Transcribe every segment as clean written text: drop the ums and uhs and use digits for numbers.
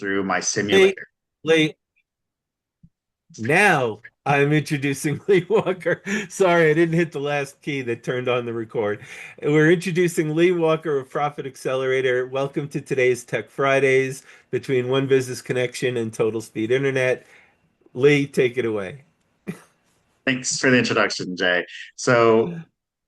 through my Lee, simulator. Lee, now I'm introducing Lee Walker. Sorry, I didn't hit the last key that turned on the record. We're introducing Lee Walker of Profit Accelerator. Welcome to today's Tech Fridays between One Business Connection and Total Speed Internet. Lee, take it away. Thanks for the introduction, Jay. So,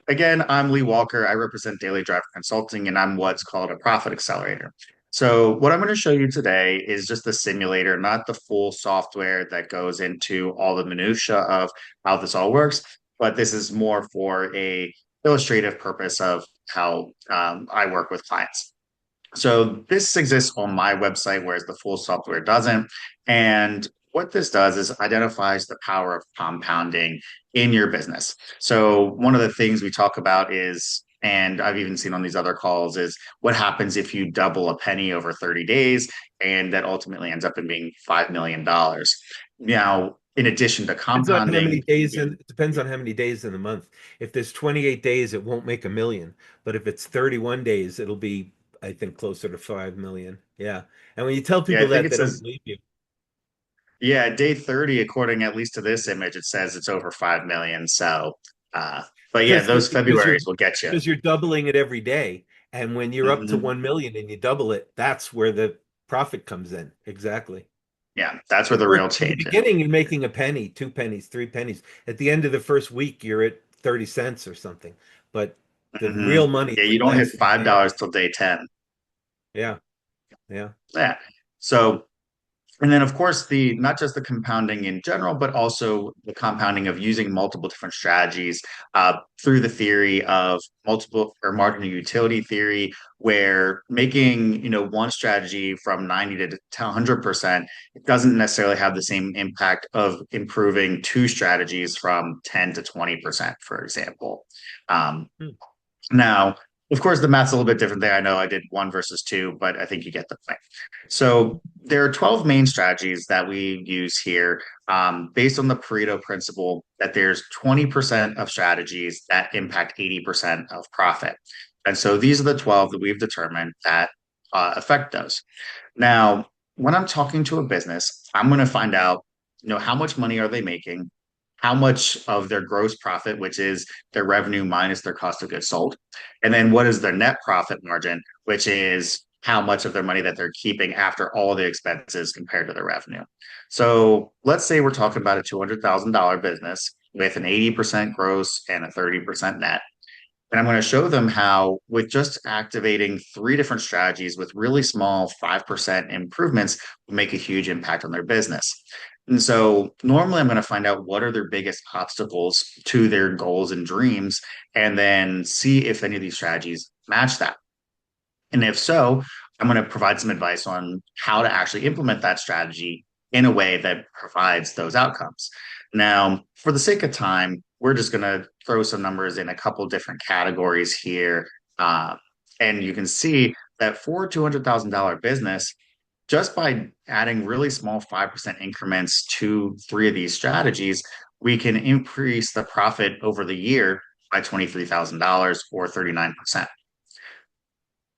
again, I'm Lee Walker. I represent Daily Driver Consulting, and I'm what's called a Profit Accelerator. So, what I'm going to show you today is just the simulator, not the full software that goes into all the minutia of how this all works, but this is more for a illustrative purpose of how I work with clients. So this exists on my website, whereas the full software doesn't. And what this does is identifies the power of compounding in your business. So one of the things we talk about is, and I've even seen on these other calls, is what happens if you double a penny over 30 days, and that ultimately ends up in being $5 million. Now, in addition to Depends on how many compounding, days in, it depends on how many days in the month. If there's 28 days, it won't make a million. But if it's 31 days, it'll be, I think, closer to 5 million. Yeah. And when you tell yeah, I people think that, it they don't says, believe you. yeah, day 30, according at least to this image, it says it's over 5 million. So, but yeah, Because those because you're Februarys will get you. because you're doubling it every day. And when you're up to Hmm. 1 million and you double it, that's where the profit comes in. Exactly. Yeah, that's where At the first, real at the change is. beginning, you're making a penny, 2 pennies, 3 pennies. At the end of the first week, you're at 30 cents or something. But the Hmm. real money is Yeah, you what don't hit lasts in days. $5 till day 10. Yeah. Yeah. Yeah. So, and then of course the not just the compounding in general, but also the compounding of using multiple different strategies through the theory of multiple or marginal utility theory, where making one strategy from 90 to 100% it doesn't necessarily have the same impact of improving two strategies from 10 to 20%, for example. Um, Hmm. Now, of course, the math's a little bit different there. I know I did one versus two, but I think you get the point. So there are 12 main strategies that we use here based on the Pareto principle that there's 20% of strategies that impact 80% of profit. And so these are the 12 that we've determined that affect those. Now, when I'm talking to a business, I'm going to find out, how much money are they making? How much of their gross profit, which is their revenue minus their cost of goods sold, and then what is their net profit margin, which is how much of their money that they're keeping after all the expenses compared to their revenue. So let's say we're talking about a $200,000 business with an 80% gross and a 30% net. And I'm going to show them how, with just activating three different strategies with really small 5% improvements, will make a huge impact on their business. And so, normally, I'm going to find out what are their biggest obstacles to their goals and dreams, and then see if any of these strategies match that. And if so, I'm going to provide some advice on how to actually implement that strategy in a way that provides those outcomes. Now, for the sake of time, we're just going to throw some numbers in a couple different categories here. Uh, and you can see that for a $200,000 business, just by adding really small 5% increments to three of these strategies, we can increase the profit over the year by $23,000 or 39%.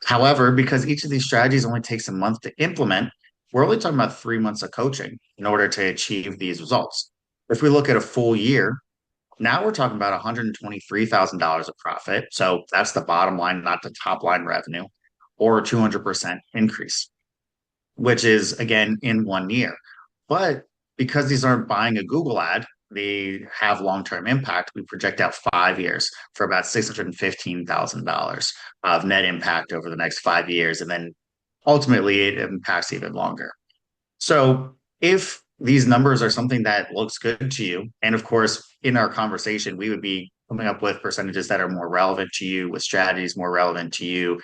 However, because each of these strategies only takes a month to implement, we're only talking about 3 months of coaching in order to achieve these results. If we look at a full year, now we're talking about $123,000 of profit. So that's the bottom line, not the top line revenue, or a 200% increase, which is again in 1 year. But because these aren't buying a Google ad, they have long term impact. We project out 5 years for about $615,000 of net impact over the next 5 years. And then ultimately, it impacts even longer. So if these numbers are something that looks good to you, and of course, in our conversation, we would be coming up with percentages that are more relevant to you, with strategies more relevant to you,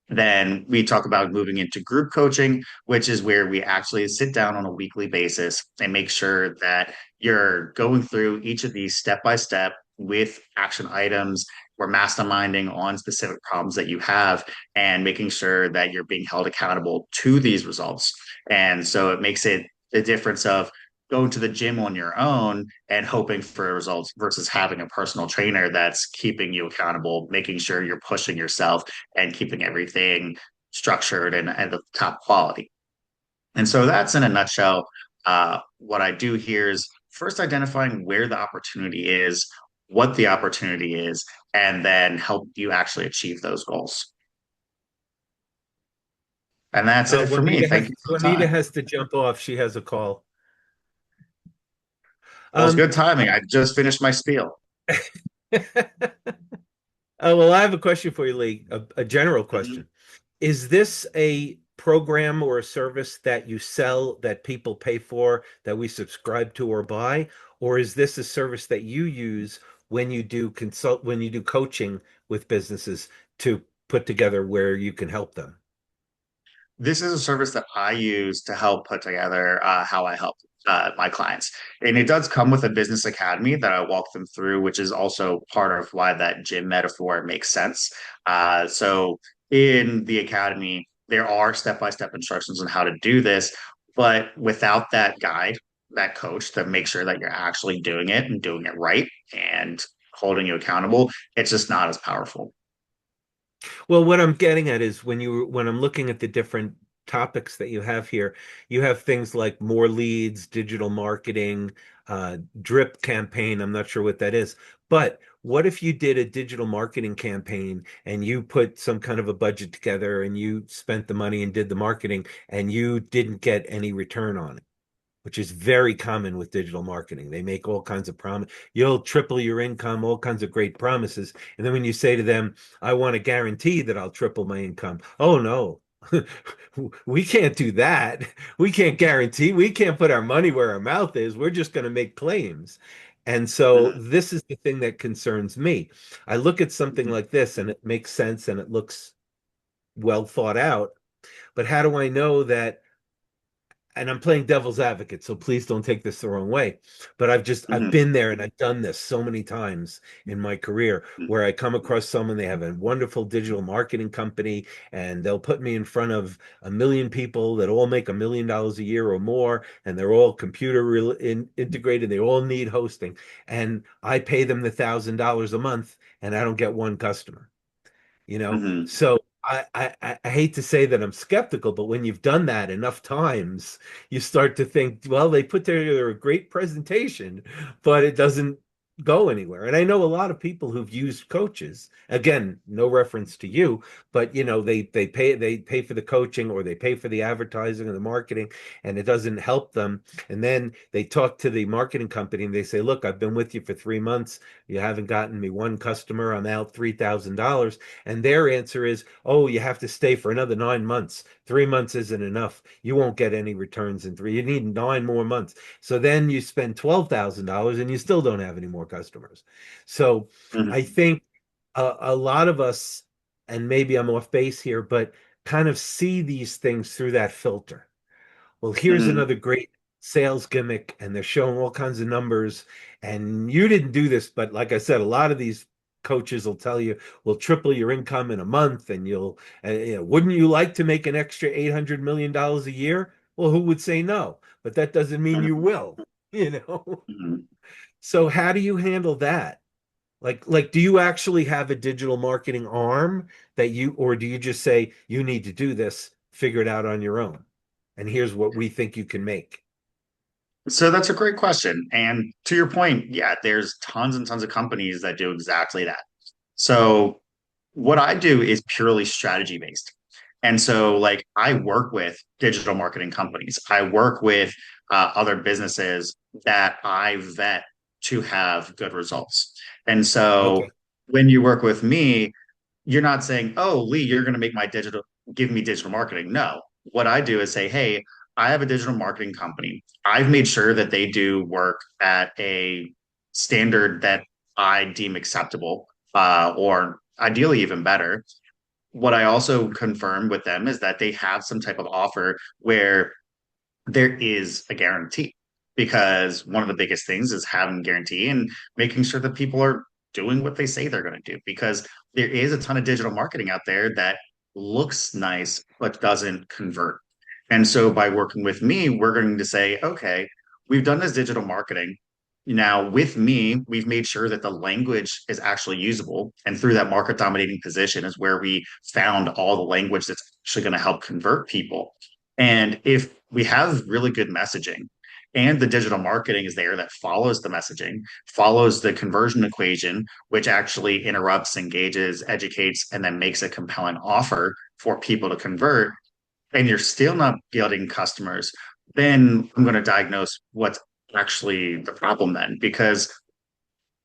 then we talk about moving into group coaching, which is where we actually sit down on a weekly basis and make sure that you're going through each of these step by step with action items. We're masterminding on specific problems that you have and making sure that you're being held accountable to these results. And so it makes it the difference of going to the gym on your own and hoping for results versus having a personal trainer that's keeping you accountable, making sure you're pushing yourself and keeping everything structured and at the top quality. And so that's in a nutshell. What I do here is first identifying where the opportunity is, what the opportunity is, and then help you actually achieve those goals. And that's it for me. Thank you for the Juanita time. has to jump off. She has a call. Well, it's Um, good timing. I just finished my spiel. oh, well, I have a question for you, Lee, a general Mhm. question. Is this a program or a service that you sell that people pay for, that we subscribe to or buy? Or is this a service that you use when you do coaching with businesses to put together where you can help them? This is a service that I use to help put together how I help my clients. And it does come with a business academy that I walk them through, which is also part of why that gym metaphor makes sense. So in the academy, there are step-by-step instructions on how to do this, but without that guide, that coach to make sure that you're actually doing it and doing it right and holding you accountable, it's just not as powerful. Well, what I'm getting at is when I'm looking at the different topics that you have here, you have things like more leads, digital marketing, drip campaign. I'm not sure what that is, but what if you did a digital marketing campaign and you put some kind of a budget together and you spent the money and did the marketing and you didn't get any return on it? Which is very common with digital marketing. They make all kinds of promise. You'll triple your income, all kinds of great promises. And then when you say to them, I want to guarantee that I'll triple my income. Oh no. We can't do that. We can't guarantee. We can't put our money where our mouth is. We're just going to make claims. And so Mhm, this is the thing that concerns me. I look at something mhm, like this and it makes sense and it looks well thought out. But how do I know that, and I'm playing devil's advocate, so please don't take this the wrong way. But I've mhm, been there and I've done this so many times in my career where I come across someone, they have a wonderful digital marketing company, and they'll put me in front of a million people that all make $1 million a year or more, and they're all integrated, they all need hosting. And I pay them the $1,000 a month and I don't get one customer, you know? mhm, So I hate to say that I'm skeptical, but when you've done that enough times, you start to think, well, they put together a great presentation, but it doesn't go anywhere. And I know a lot of people who've used coaches. Again, no reference to you, but they pay for the coaching or they pay for the advertising and the marketing, and it doesn't help them. And then they talk to the marketing company and they say, look, I've been with you for 3 months. You haven't gotten me one customer. I'm out $3,000. And their answer is, oh, you have to stay for another 9 months. 3 months isn't enough. You won't get any returns in three. You need 9 more months. So then you spend $12,000 and you still don't have any more customers. So I mhm, think a lot of us, and maybe I'm off base here, but kind of see these things through that filter. Well, here's mhm, another great sales gimmick, and they're showing all kinds of numbers. And you didn't do this, but like I said, a lot of these coaches will tell you, we'll triple your income in a month, and wouldn't you like to make an extra $800 million a year? Well, who would say no? But that doesn't mean you mhm, will, you know? mhm. So how do you handle that? Like, do you actually have a digital marketing arm or do you just say, you need to do this, figure it out on your own? And here's what we think you can make. So that's a great question. And to your point, yeah, there's tons and tons of companies that do exactly that. So what I do is purely strategy based. And so, like, I work with digital marketing companies, I work with other businesses that I vet to have good results. And so, Okay. when you work with me, you're not saying, "Oh, Lee, you're going to make my digital, give me digital marketing." No, what I do is say, "Hey, I have a digital marketing company. I've made sure that they do work at a standard that I deem acceptable, or ideally even better." What I also confirm with them is that they have some type of offer where there is a guarantee, because one of the biggest things is having a guarantee and making sure that people are doing what they say they're going to do, because there is a ton of digital marketing out there that looks nice but doesn't convert. And so by working with me, we're going to say, okay, we've done this digital marketing. Now, with me, we've made sure that the language is actually usable. And through that market dominating position is where we found all the language that's actually going to help convert people. And if we have really good messaging and the digital marketing is there that follows the messaging, follows the conversion equation, which actually interrupts, engages, educates, and then makes a compelling offer for people to convert, and you're still not getting customers, then I'm going to diagnose what's actually the problem then, because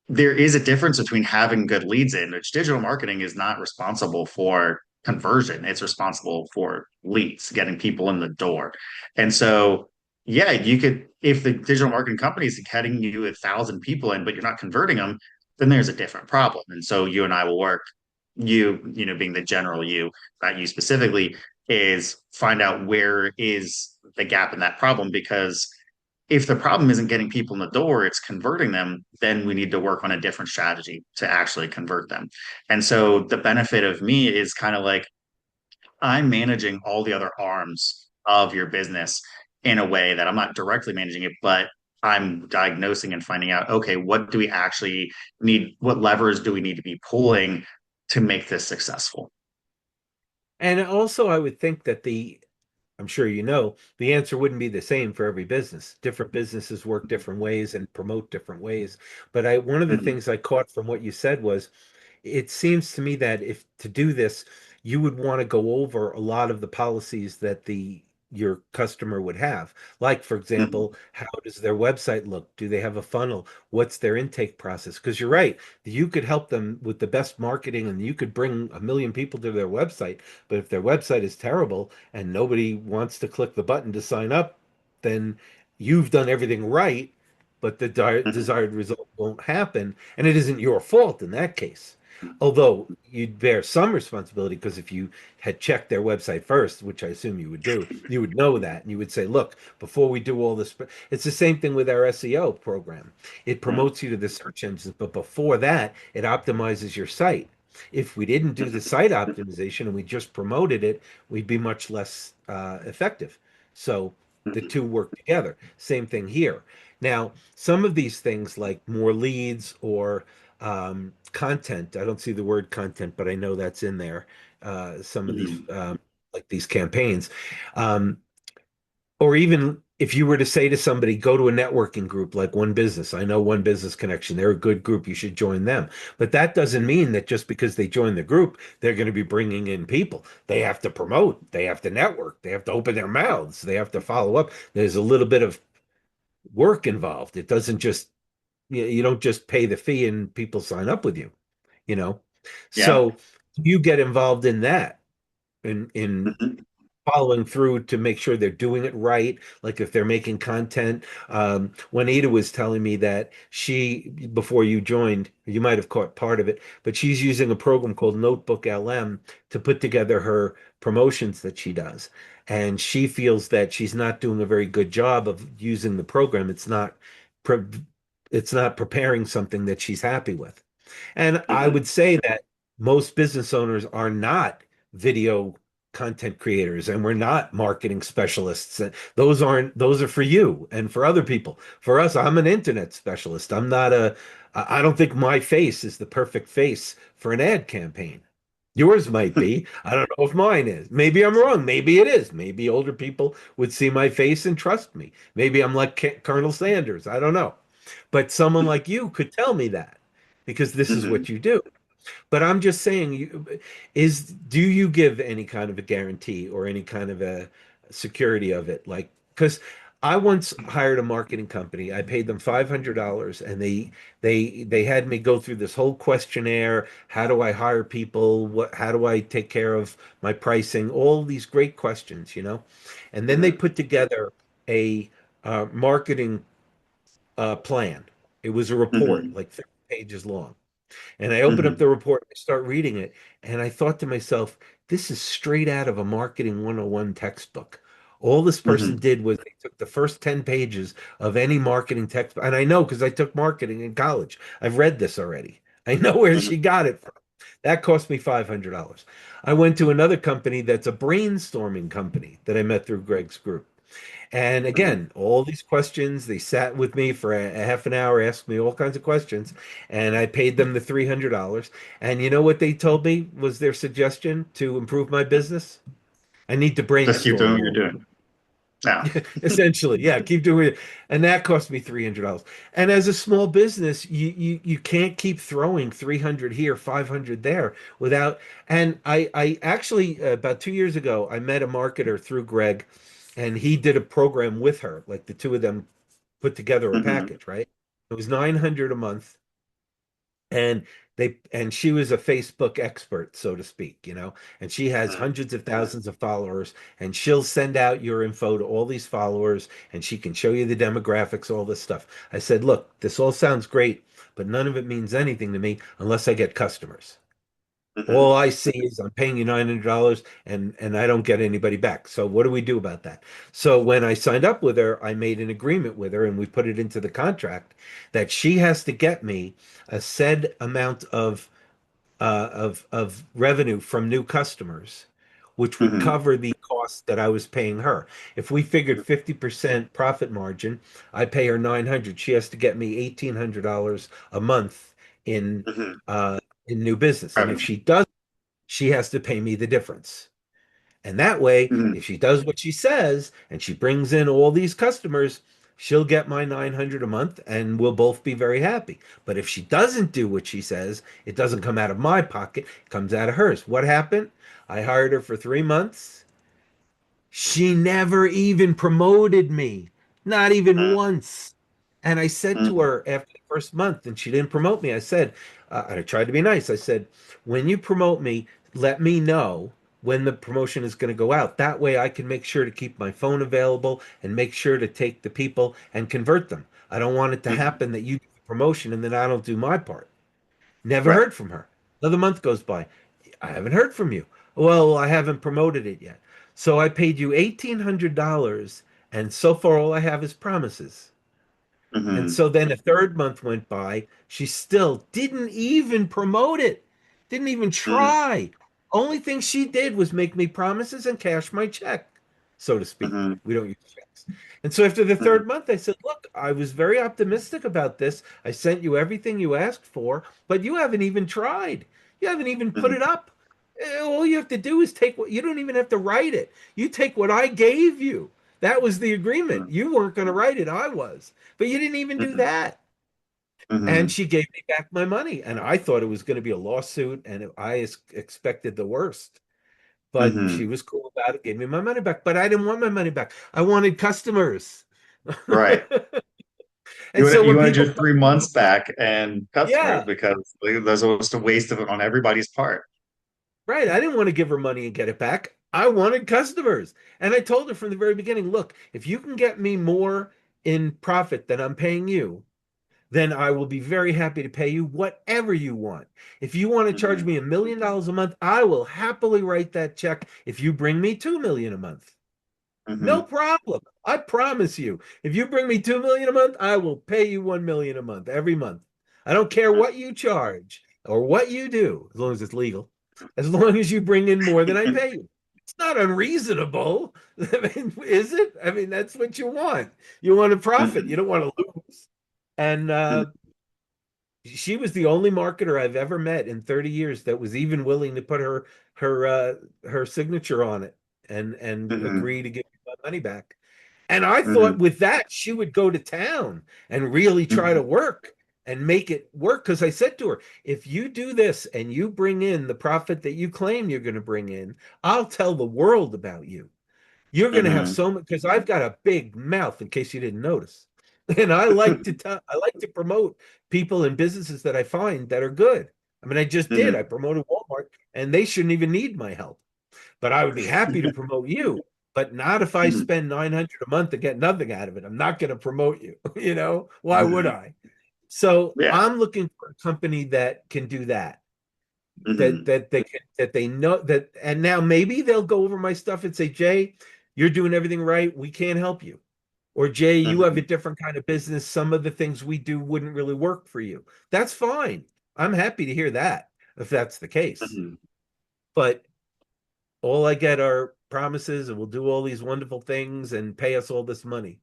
there is a difference between having good leads in, which digital marketing is not responsible for conversion. It's responsible for leads, getting people in the door. And so, yeah, you could, if the digital marketing company is getting you 1,000 people in, but you're not converting them, then there's a different problem. And so you and I will work, being the general you, not you specifically, is find out where is the gap in that problem, because if the problem isn't getting people in the door, it's converting them, then we need to work on a different strategy to actually convert them. And so the benefit of me is kind of like I'm managing all the other arms of your business in a way that I'm not directly managing it, but I'm diagnosing and finding out, okay, what do we actually need? What levers do we need to be pulling to make this successful? And also, I would think that I'm sure you know, the answer wouldn't be the same for every business. Different businesses work different ways and promote different ways. But one of the Mhm, things I caught from what you said was it seems to me that if to do this, you would want to go over a lot of the policies that the your customer would have. Like, for mhm, example, how does their website look? Do they have a funnel? What's their intake process? Because you're right, you could help them with the best marketing and you could bring a million people to their website. But if their website is terrible and nobody wants to click the button to sign up, then you've done everything right, but the mhm, desired result won't happen. And it isn't your fault in that case. Although you'd bear some responsibility because if you had checked their website first, which I assume you would do, you would know that and you would say, look, before we do all this, it's the same thing with our SEO program. It mhm, promotes you to the search engines, but before that, it optimizes your site. If we didn't do the mhm, site optimization and we just promoted it, we'd be much less effective. So the mhm, two work together. Same thing here. Now, some of these things like more leads or content. I don't see the word content, but I know that's in there. Some of these, mhm, like these campaigns, um, or even if you were to say to somebody, go to a networking group like One Business. I know One Business Connection. They're a good group. You should join them. But that doesn't mean that just because they join the group, they're going to be bringing in people. They have to promote. They have to network. They have to open their mouths. They have to follow up. There's a little bit of work involved. It doesn't just you don't just pay the fee and people sign up with you, you know. yeah. So you get involved in that in Mhm, following through to make sure they're doing it right. Like if they're making content. Juanita was telling me that she, before you joined, you might have caught part of it, but she's using a program called Notebook LM to put together her promotions that she does. And she feels that she's not doing a very good job of using the program. Pre it's not preparing something that she's happy with. And I mhm, would say that most business owners are not video content creators and we're not marketing specialists. And those are for you and for other people. For us, I'm an internet specialist. I don't think my face is the perfect face for an ad campaign. Yours might be. I don't know if mine is. Maybe I'm wrong. Maybe it is. Maybe older people would see my face and trust me. Maybe I'm like Colonel Sanders. I don't know. But someone like you could tell me that because this is mhm. what you do. But I'm just saying, do you give any kind of a guarantee or any kind of a security of it? Like, because I once hired a marketing company. I paid them $500 and they had me go through this whole questionnaire. How do I hire people? How do I take care of my pricing? All these great questions, you know? And then they Mhm, put together a marketing plan. It was a report, mhm, like 50 pages long. And I opened up mhm, the report, I start reading it, and I thought to myself, this is straight out of a marketing 101 textbook. All this person mhm, did was they took the first 10 pages of any marketing textbook. And I know because I took marketing in college. I've read this already. I know where mhm, she got it from. That cost me $500. I went to another company that's a brainstorming company that I met through Greg's group. And mhm. again, all these questions, they sat with me for a half an hour, asked me all kinds of questions, and I paid them the $300. And you know what they told me was their suggestion to improve my business? I need to Just keep doing brainstorm what you're more. doing. No. Essentially, yeah, keep doing it. And that cost me $300. And as a small business, you can't keep throwing 300 here, 500 there without. And I actually about 2 years ago, I met a marketer through Greg, and he did a program with her, like the two of them put together a Hmm. package, right? It was 900 a month, and she was a Facebook expert, so to speak, and she has hundreds of thousands of followers, and she'll send out your info to all these followers, and she can show you the demographics, all this stuff. I said, look, this all sounds great, but none of it means anything to me unless I get customers. All Hmm. I see is I'm paying you $900, and I don't get anybody back. So what do we do about that? So when I signed up with her, I made an agreement with her, and we put it into the contract that she has to get me a said amount of revenue from new customers, which would Hmm. cover the cost that I was paying her. If we figured 50% profit margin, I pay her 900. She has to get me $1,800 a month in Hmm. uh, in new business. And if Revenue. she does, she has to pay me the difference. And that way, Hmm. if she does what she says and she brings in all these customers, she'll get my 900 a month and we'll both be very happy. But if she doesn't do what she says, it doesn't come out of my pocket, it comes out of hers. What happened? I hired her for 3 months. She never even promoted me, not even once. And I said to Hmm. her after the first month, and she didn't promote me, I said, and I tried to be nice. I said, when you promote me, let me know when the promotion is going to go out. That way I can make sure to keep my phone available and make sure to take the people and convert them. I don't want it to Hmm. happen that you do the promotion and then I don't do my part. Never Right. heard from her. Another month goes by. I haven't heard from you. Well, I haven't promoted it yet. So I paid you $1,800, and so far all I have is promises. And Hmm. so then a third month went by. She still didn't even promote it, didn't even Hmm. try. Only thing she did was make me promises and cash my check, so to speak. Hmm. We don't use checks. And so after the Hmm. third month, I said, look, I was very optimistic about this. I sent you everything you asked for, but you haven't even tried. You haven't even put Hmm. it up. All you have to do is take what you don't even have to write it. You take what I gave you. That was the agreement. You weren't going to write it, I was. But you didn't even do Hmm. that. And Hmm. she gave me back my money. And I thought it was going to be a lawsuit, and expected the worst. But she Hmm. was cool about it, gave me my money back. But I didn't want my money back. I wanted customers. Right. And so You when wanted people, your 3 months back and customers yeah, because there's almost a waste of it on everybody's part. right. I didn't want to give her money and get it back. I wanted customers. And I told her from the very beginning, look, if you can get me more in profit than I'm paying you, then I will be very happy to pay you whatever you want. If you want to charge Hmm. me $1 million a month, I will happily write that check if you bring me 2 million a month. No Hmm. problem. I promise you. If you bring me 2 million a month, I will pay you 1 million a month every month. I don't care what you charge or what you do, as long as it's legal, as long as you bring in more than I pay you. It's not unreasonable. I mean, is it? I mean, that's what you want. You want to profit. You Hmm. don't want to lose. And she was the only marketer I've ever met in 30 years that was even willing to put her signature on it and Hmm. agree to give me my money back. And I thought Hmm. with that she would go to town and really try to Hmm. work and make it work, because I said to her, if you do this and you bring in the profit that you claim you're going to bring in, I'll tell the world about you. You're going to have Hmm. so much, because I've got a big mouth, in case you didn't notice. And I like to promote people and businesses that I find that are good. I mean, I just did. I Hmm. promoted Walmart, and they shouldn't even need my help. But I would be happy to promote you, but not if I Hmm. spend 900 a month to get nothing out of it. I'm not going to promote you. Why would Hmm. I? So Yeah. I'm looking for a company that can do that. That Hmm. that they can, that they know that, and now maybe they'll go over my stuff and say, Jay, you're doing everything right. We can't help you. Or Jay, you have a Hmm. different kind of business. Some of the things we do wouldn't really work for you. That's fine. I'm happy to hear that if that's the case. Hmm. But all I get are promises, and we'll do all these wonderful things and pay us all this money,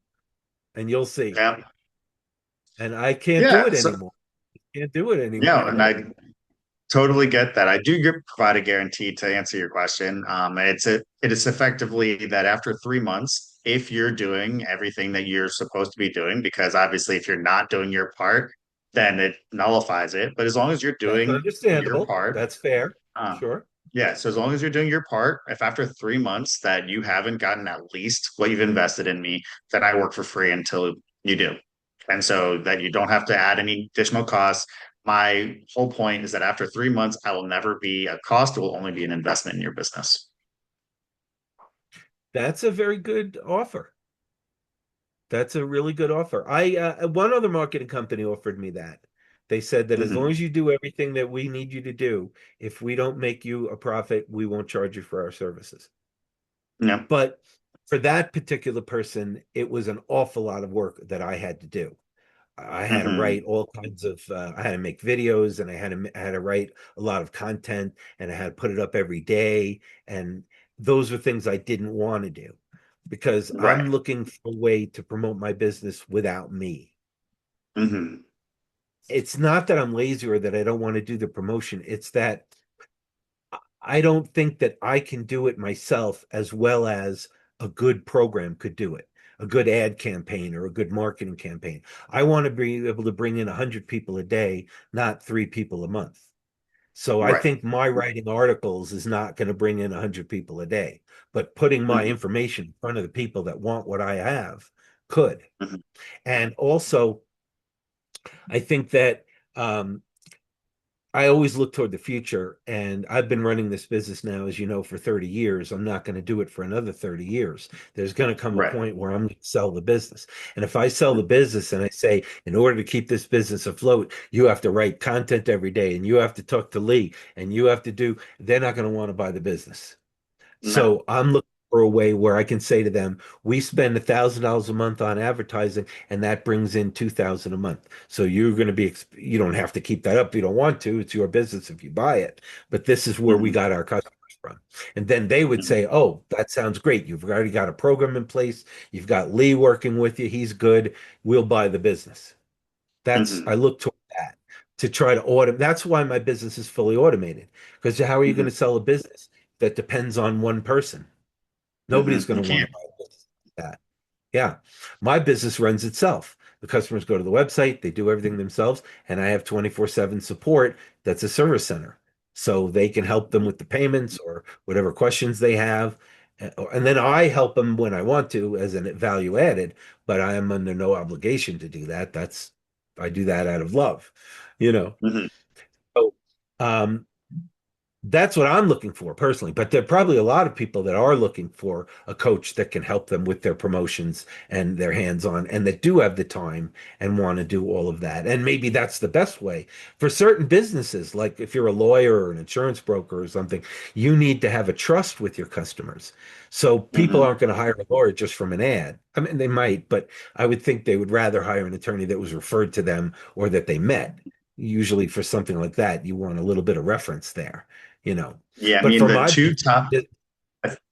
and you'll see. Yeah. And I can't do Yeah. it So, anymore. Can't do it yeah, and anymore. I totally get that. I do provide a guarantee to answer your question. It is effectively that after 3 months, if you're doing everything that you're supposed to be doing, because obviously if you're not doing your part, then it nullifies it. But as long as you're That's doing your understandable. part, That's fair. um, Sure. yeah, so as long as you're doing your part, if after 3 months that you haven't gotten at least what you've invested in me, then I work for free until you do. And so that you don't have to add any additional costs. My whole point is that after 3 months, I will never be a cost. It will only be an investment in your business. That's a very good offer. That's a really good offer. I one other marketing company offered me that. They said that as long Hmm. as you do everything that we need you to do, if we don't make you a profit, we won't charge you for our services. Yeah. But for that particular person, it was an awful lot of work that I had to do. I had to Hmm. write all kinds of I had to make videos and I had to write a lot of content and I had to put it up every day, and those were things I didn't want to do because I'm Right. looking for a way to promote my business without me. Hmm. It's not that I'm lazy or that I don't want to do the promotion. It's that I don't think that I can do it myself as well as a good program could do it, a good ad campaign or a good marketing campaign. I want to be able to bring in 100 people a day, not 3 people a month. So I Right. think my writing articles is not going to bring in 100 people a day, but putting my Hmm. information in front of the people that want what I have could. Hmm. And also, I think that I always look toward the future, and I've been running this business now, as you know, for 30 years. I'm not going to do it for another 30 years. There's going to come a Right. point where I'm going to sell the business. And if I sell the business and I say, in order to keep this business afloat, you have to write content every day and you have to talk to Lee and you have to do, they're not going to want to buy the business. No. So I'm looking for a way where I can say to them, we spend $1,000 a month on advertising, and that brings in 2,000 a month. So you're going to be, you don't have to keep that up if you don't want to. It's your business if you buy it. But this is where we Hmm. got our customers from. And then they would Hmm. say, oh, that sounds great. You've already got a program in place. You've got Lee working with you. He's good. We'll buy the business. I Hmm. look toward that to try to automate. That's why my business is fully automated. Because how are you going Hmm. to sell a business that depends on one person? Hmm. Nobody's You going to want can't. to buy a business like that. Yeah. My business runs itself. The customers go to the website, they do everything themselves, and I have 24/7 support that's a service center. So they can help them with the payments or whatever questions they have. And then I help them when I want to as an value added, but I am under no obligation to do that. I do that out of love, you know. Hmm. So, um, that's what I'm looking for personally, but there are probably a lot of people that are looking for a coach that can help them with their promotions and their hands-on and that do have the time and want to do all of that. And maybe that's the best way. For certain businesses, like if you're a lawyer or an insurance broker or something, you need to have a trust with your customers. So people Hmm. aren't going to hire a lawyer just from an ad. I mean, they might, but I would think they would rather hire an attorney that was referred to them or that they met. Usually for something like that, you want a little bit of reference there, you know. Yeah, I But mean for the my two business, top.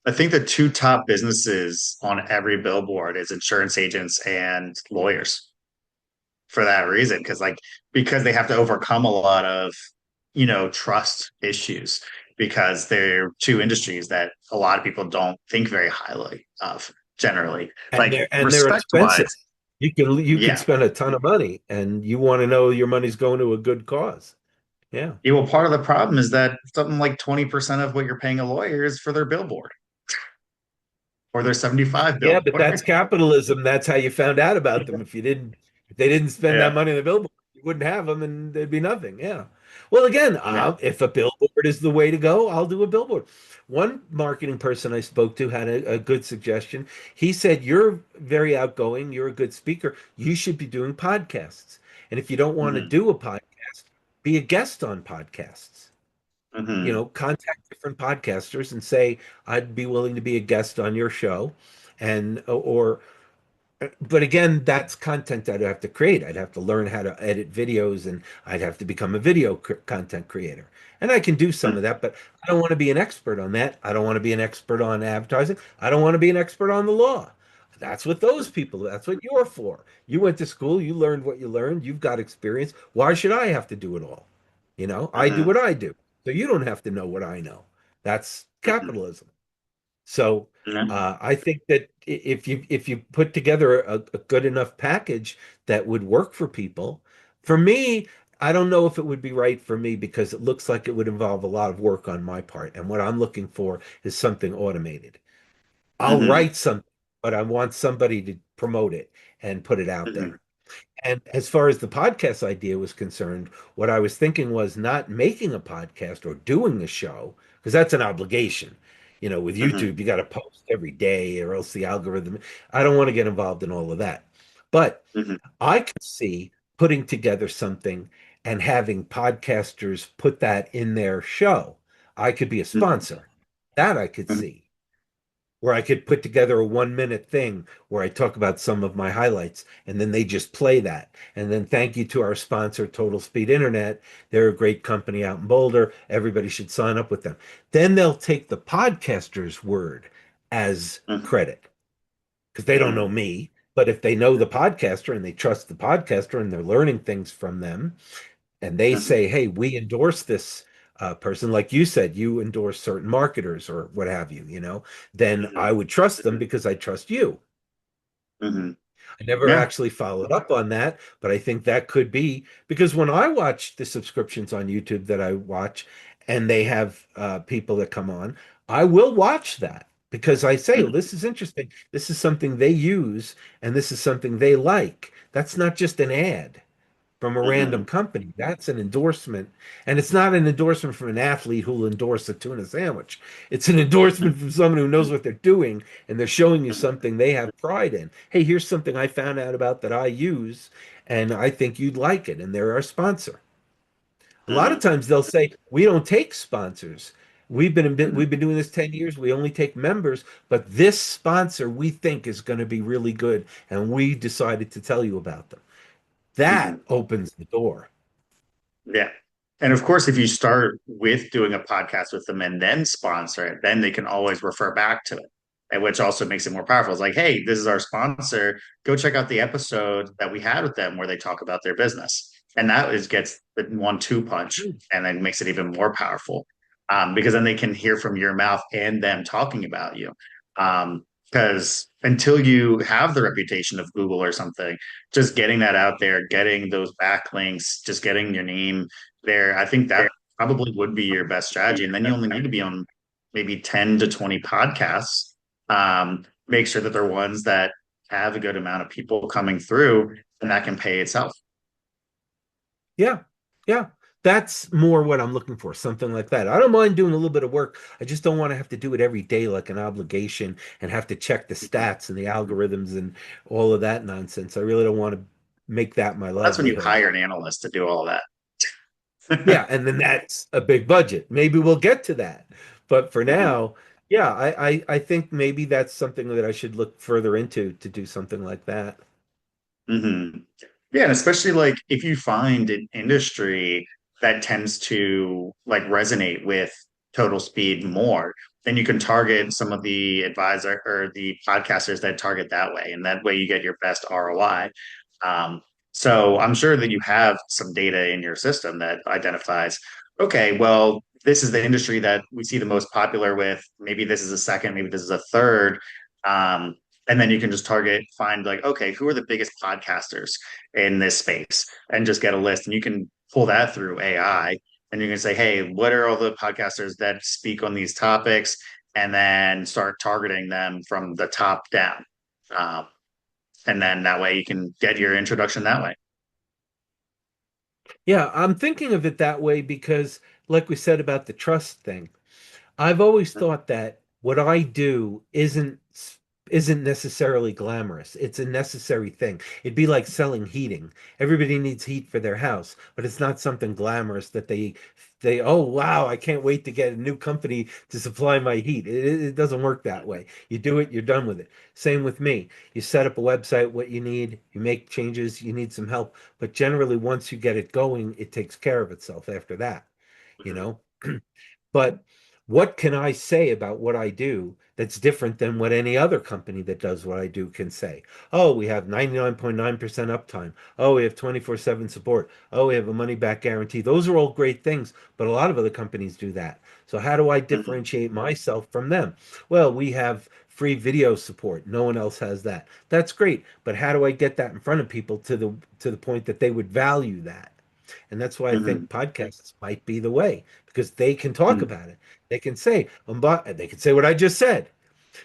I think the two top businesses on every billboard is insurance agents and lawyers for that reason, because they have to overcome a lot of trust issues because they're two industries that a lot of people don't think very highly of generally. and Like they're respect expensive. wise, You can yeah. spend a ton of money, and you want to know your money's going to a good cause. Yeah. Yeah, well, part of the problem is that something like 20% of what you're paying a lawyer is for their billboard or their 75 Yeah, but that's billboard. capitalism. That's how you found out about them. If they didn't spend that Yeah. money on the billboard, you wouldn't have them, and there'd be nothing. Yeah. Well, again, Yeah. if a billboard is the way to go, I'll do a billboard. One marketing person I spoke to had a good suggestion. He said, "You're very outgoing. You're a good speaker. You should be doing podcasts. And if you don't want to Hmm. do a podcast, be a guest on podcasts." Hmm. Contact different podcasters and say, I'd be willing to be a guest on your show. And, but again, that's content I'd have to create. I'd have to learn how to edit videos and I'd have to become a video content creator. And I can do some of that, but I don't want to be an expert on that. I don't want to be an expert on advertising. I don't want to be an expert on the law. That's what you're for. You went to school, you learned what you learned, you've got experience. Why should I have to do it all? I do Hmm. what I do. So you don't have to know what I know. That's Hmm. capitalism. So Yeah. I think that if you put together a good enough package that would work for people, for me, I don't know if it would be right for me because it looks like it would involve a lot of work on my part. And what I'm looking for is something automated. I'll Hmm. write something, but I want somebody to promote it and put it out Hmm. there. And as far as the podcast idea was concerned, what I was thinking was not making a podcast or doing a show, because that's an obligation. With Hmm. YouTube, you got to post every day or else the algorithm. I don't want to get involved in all of that. But Hmm. I could see putting together something and having podcasters put that in their show. I could be a Hmm. sponsor. That I could Hmm. see where I could put together a 1 minute thing where I talk about some of my highlights and then they just play that. And then thank you to our sponsor, Total Speed Internet. They're a great company out in Boulder. Everybody should sign up with them. Then they'll take the podcaster's word as credit because they don't know Hmm. me. But if they know the podcaster and they trust the podcaster and they're learning things from them, and they Hmm. say, hey, we endorse this person, like you said, you endorse certain marketers or what have you, then I would trust them because I trust you. Hmm. I never Yeah. actually followed up on that, but I think that could be because when I watch the subscriptions on YouTube that I watch and they have people that come on, I will watch that because I say, oh, Hmm. this is interesting. This is something they use and this is something they like. That's not just an ad from a random Hmm. company. That's an endorsement. And it's not an endorsement from an athlete who'll endorse a tuna sandwich. It's an endorsement from someone who knows what they're doing and they're showing you something they have pride in. Hey, here's something I found out about that I use and I think you'd like it. And they're our sponsor. A lot of Hmm. times they'll say, we don't take sponsors. Hmm. We've been doing this 10 years. We only take members, but this sponsor we think is going to be really good and we decided to tell you about them. That Hmm. opens the door. Yeah. And of course, if you start with doing a podcast with them and then sponsor it, then they can always refer back to it, and which also makes it more powerful. It's like, hey, this is our sponsor. Go check out the episode that we had with them where they talk about their business. And that is gets the 1-2 punch and then makes it even more powerful. Because then they can hear from your mouth and them talking about you. Because until you have the reputation of Google or something, just getting that out there, getting those backlinks, just getting your name there, I think that probably would be your best strategy. And then you only need to be on maybe 10 to 20 podcasts. Make sure that they're ones that have a good amount of people coming through and that can pay itself. Yeah, yeah. That's more what I'm looking for, something like that. I don't mind doing a little bit of work. I just don't want to have to do it every day like an obligation and have to check the stats and the algorithms and all of that nonsense. I really don't want to make that my That's when you livelihood. hire an analyst to do all of Yeah, that. and then that's a big budget. Maybe we'll get to that. But for Mhm. now, yeah, I think maybe that's something that I should look further into to do something like that. Hmm. Yeah, and especially like if you find an industry that tends to like resonate with total speed more, then you can target some of the advisor or the podcasters that target that way, and that way you get your best ROI. So I'm sure that you have some data in your system that identifies, okay, well, this is the industry that we see the most popular with. Maybe this is a second, maybe this is a third. Um, and then you can just target, find like, okay, who are the biggest podcasters in this space and just get a list. And you can pull that through AI and you can say, hey, what are all the podcasters that speak on these topics? And then start targeting them from the top down. Um, and then that way you can get your introduction that way. Yeah, I'm thinking of it that way because, like we said about the trust thing, I've always thought that what I do isn't necessarily glamorous. It's a necessary thing. It'd be like selling heating. Everybody needs heat for their house, but it's not something glamorous that they oh wow, I can't wait to get a new company to supply my heat. It doesn't work that way. You do it, you're done with it. Same with me. You set up a website, what you need, you make changes, you need some help, but generally once you get it going, it takes care of itself after that, you Mhm. know? But What can I say about what I do that's different than what any other company that does what I do can say? Oh, we have 99.9% uptime. Oh, we have 24/7 support. Oh, we have a money back guarantee. Those are all great things, but a lot of other companies do that. So how do I Hmm. differentiate myself from them? Well, we have free video support. No one else has that. That's great, but how do I get that in front of people to the point that they would value that? And that's why I Hmm. think podcasts might be the way because they can talk about it. They can say, they can say what I just said.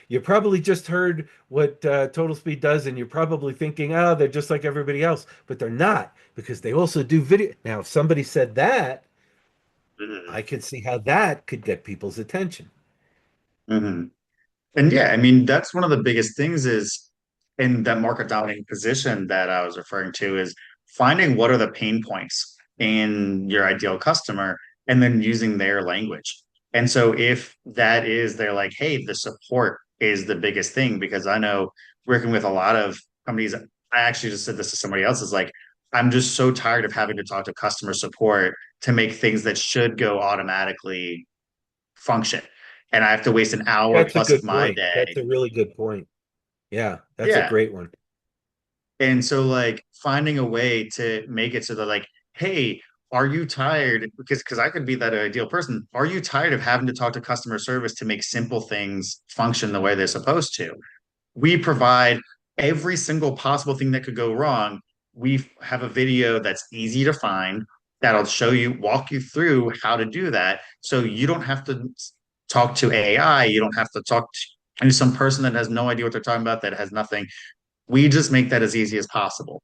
You probably just heard what Totalspeed does, and you're probably thinking, oh, they're just like everybody else, but they're not because they also do video. Now, if somebody said that, Hmm. I can see how that could get people's attention. Hmm. And yeah, I mean, that's one of the biggest things is in that market dominating position that I was referring to is finding what are the pain points in your ideal customer and then using their language. And so if that is, they're like, hey, the support is the biggest thing because I know working with a lot of companies, I actually just said this to somebody else is like, I'm just so tired of having to talk to customer support to make things that should go automatically function. And I have to waste an hour That's a plus of good my point. That's day. a really good point. Yeah, that's a Yeah. great one. And so like finding a way to make it so that like, hey, are you tired? Because I could be that ideal person. Are you tired of having to talk to customer service to make simple things function the way they're supposed to? We provide every single possible thing that could go wrong. We have a video that's easy to find that'll show you, walk you through how to do that. So you don't have to talk to AI. You don't have to talk to some person that has no idea what they're talking about, that has nothing. We just make that as easy as possible.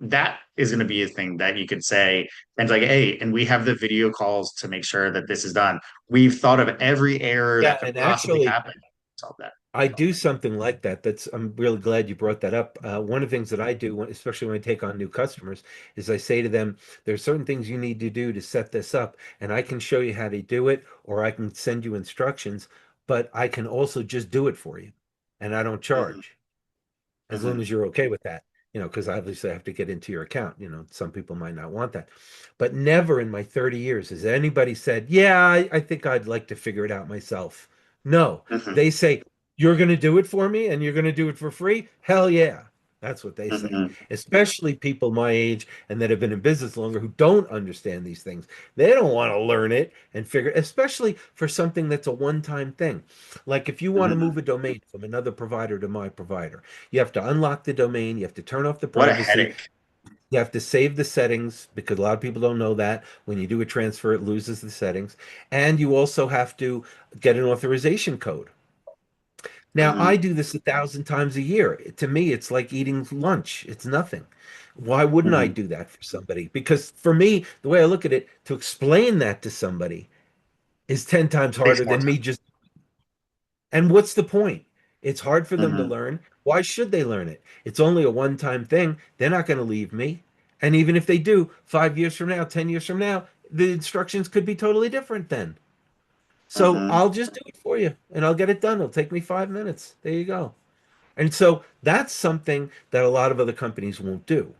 That is going to be a thing that you could say, and like, hey, and we have the video calls to make sure that this is done. We've thought of every error that Yeah, could and possibly actually, happen. Solve that. I do something like that. I'm really glad you brought that up. One of the things that I do, especially when I take on new customers, is I say to them, there are certain things you need to do to set this up, and I can show you how to do it, or I can send you instructions, but I can also just do it for you, and I don't Hmm. charge as long Hmm. as you're okay with that, because obviously I have to get into your account. Some people might not want that. But never in my 30 years has anybody said, yeah, I think I'd like to figure it out myself. No, Hmm. they say, you're going to do it for me and you're going to do it for free? Hell yeah. That's what they say, Hmm. especially people my age and that have been in business longer who don't understand these things. They don't want to learn it and figure, especially for something that's a one-time thing. Like if you want to Hmm. move a domain from another provider to my provider, you have to unlock the domain, you have to turn off the What a privacy, headache. you have to save the settings because a lot of people don't know that. When you do a transfer, it loses the settings. And you also have to get an authorization code. Now, I Hmm. do this 1,000 times a year. To me, it's like eating lunch. It's nothing. Why wouldn't I Hmm. do that for somebody? Because for me, the way I look at it, to explain that to somebody is 10 times Takes harder more than time. me just. And what's the point? It's hard for them to Hmm. learn. Why should they learn it? It's only a one-time thing. They're not going to leave me. And even if they do, 5 years from now, 10 years from now, the instructions could be totally different then. So Hmm. I'll just do it for you and I'll get it done. It'll take me 5 minutes. There you go. And so that's something that a lot of other companies won't do.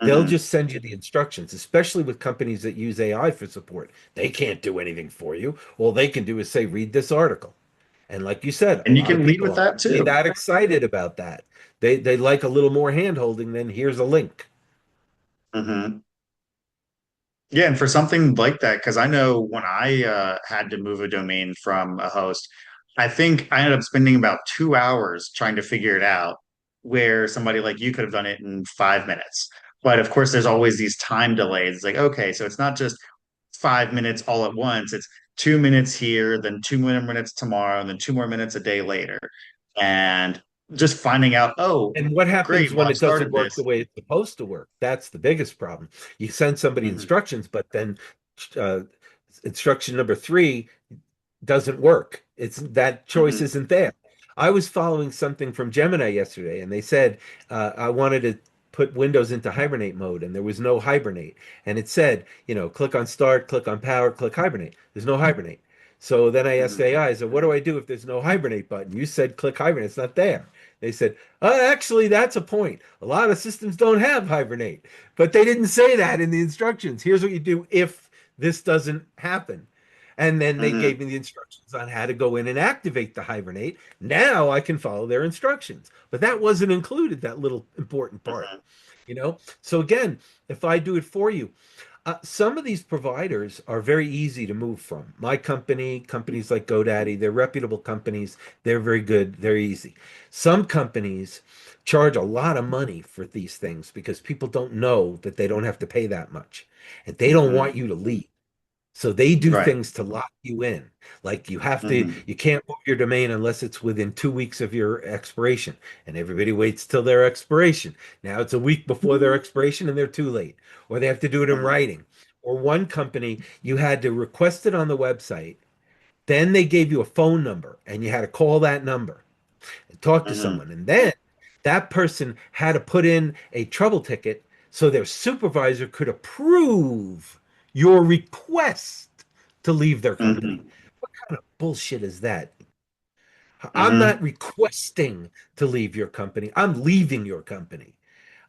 They'll Hmm. just send you the instructions, especially with companies that use AI for support. They can't do anything for you. All they can do is say, read this article. And like you said, a And you lot of can lead people with that aren't really too. that excited about that. They like a little more hand holding than here's a link. Hmm. Yeah, and for something like that, because I know when I had to move a domain from a host, I think I ended up spending about 2 hours trying to figure it out, where somebody like you could have done it in 5 minutes. But of course, there's always these time delays. It's like, okay, so it's not just 5 minutes all at once. It's 2 minutes here, then two more minutes tomorrow, and then two more minutes a day later. And just finding out, oh, And what great, happens well, when I it doesn't started work the this. way it's supposed to work? That's the biggest problem. You send somebody Hmm. instructions, but then uh, instruction number three doesn't work. It's that choice Hmm. isn't there. I was following something from Gemini yesterday, and they said I wanted to put Windows into hibernate mode, and there was no hibernate. And it said, click on start, click on power, click hibernate. There's no hibernate. So then I asked Hmm. AI, I said, what do I do if there's no hibernate button? You said click hibernate. It's not there. They said, actually, that's a point. A lot of systems don't have hibernate, but they didn't say that in the instructions. Here's what you do if this doesn't happen. And then they Hmm. gave me the instructions on how to go in and activate the hibernate. Now I can follow their instructions. But that wasn't included, that little important part, Hmm. you know? So again, if I do it for you, some of these providers are very easy to move from. My company, companies like GoDaddy, they're reputable companies. They're very good. They're easy. Some companies charge a lot of money for these things because people don't know that they don't have to pay that much. And they don't Hmm. want you to leave. So they do Right. things to lock you in. Like Hmm. you can't move your domain unless it's within 2 weeks of your expiration. And everybody waits till their expiration. Now it's a week before their expiration and they're too late. Or they have to do it in Hmm. writing. Or one company, you had to request it on the website. Then they gave you a phone number and you had to call that number and talk to Hmm. someone. And then that person had to put in a trouble ticket so their supervisor could approve your request to leave their company. Hmm. What kind of bullshit is that? I'm Hmm. not requesting to leave your company. I'm leaving your company.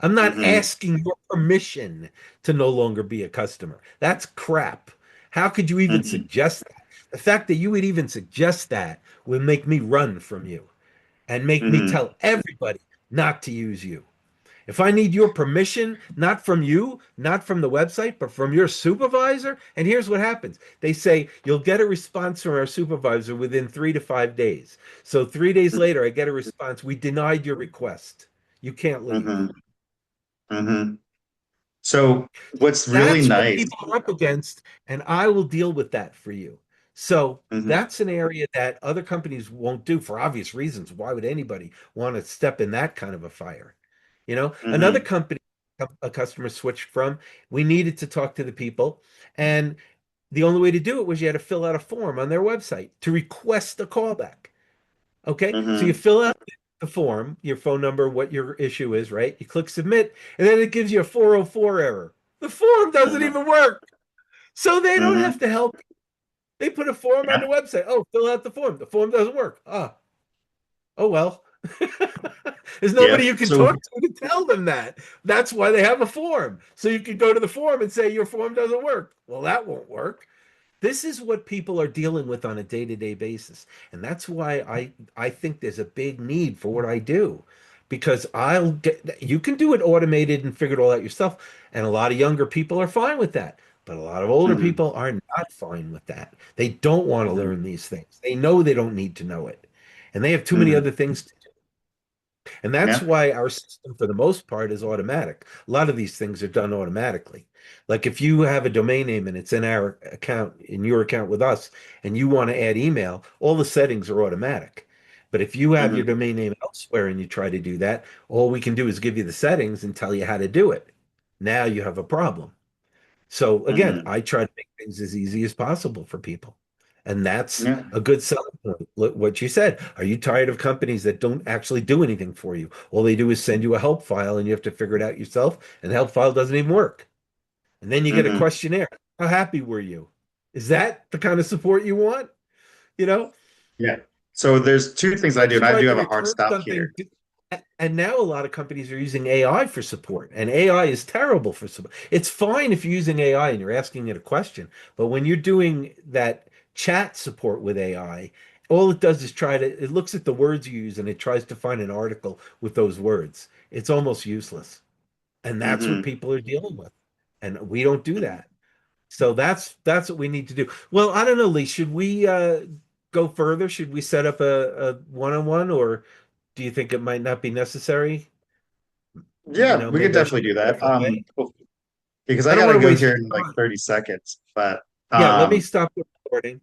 I'm not Hmm. asking your permission to no longer be a customer. That's crap. How could you even Hmm. suggest that? The fact that you would even suggest that would make me run from you and make me Hmm. tell everybody not to use you. If I need your permission, not from you, not from the website, but from your supervisor, and here's what happens. They say you'll get a response from our supervisor within 3 to 5 days. So 3 days later, I get a response. We denied your request. You can't leave. Hmm. Hmm. So what's really That's what nice. people are up against, and I will deal with that for you. So Hmm. that's an area that other companies won't do for obvious reasons. Why would anybody want to step in that kind of a fire? Another Hmm. company a customer switched from, we needed to talk to the people, and the only way to do it was you had to fill out a form on their website to request a callback. Okay, so you Hmm. fill out the form, your phone number, what your issue is, right? You click submit, and then it gives you a 404 error. The form doesn't Hmm. even work. So they don't have Hmm. to help. They put a form on Yeah. the website. Oh, fill out the form. The form doesn't work. Oh well. There's Yeah. nobody you can So talk to tell them that. That's why they have a form. So you can go to the form and say your form doesn't work. Well, that won't work. This is what people are dealing with on a day-to-day basis. And that's why I think there's a big need for what I do. Because I'll get you can do it automated and figure it all out yourself. And a lot of younger people are fine with that. But a lot of older mhm, people are not fine with that. They don't want to mhm, learn these things. They know they don't need to know it. And they have too many mhm. other things. And that's Yeah. why our system, for the most part, is automatic. A lot of these things are done automatically. Like if you have a domain name and it's in our account, in your account with us, and you want to add email, all the settings are automatic. But if you have your Mhm, domain name elsewhere and you try to do that, all we can do is give you the settings and tell you how to do it. Now you have a problem. So again, mhm. I try to make things as easy as possible for people. And that's Yeah. a good selling point. Look what you said. Are you tired of companies that don't actually do anything for you? All they do is send you a help file and you have to figure it out yourself, and the help file doesn't even work. And then you get a Mhm. questionnaire. How happy were you? Is that the kind of support you want? You know? Yeah. So there's two things I I do, and I tried do to have a hard return stop here. something, and now a lot of companies are using AI for support, and AI is terrible for support. It's fine if you're using AI and you're asking it a question, but when you're doing that chat support with AI, all it does is it looks at the words you use and it tries to find an article with those words. It's almost useless. And that's what Hmm. people are dealing with. And we don't do that. So that's what we need to do. Well, I don't know, Lee. Should we go further? Should we set up a one-on-one, or do you think it might not be necessary? Yeah, we could Maybe I should definitely do do it a that. different way. Because I I don't gotta want to go waste here your in like time. 30 seconds. But Yeah, let me um stop the recording.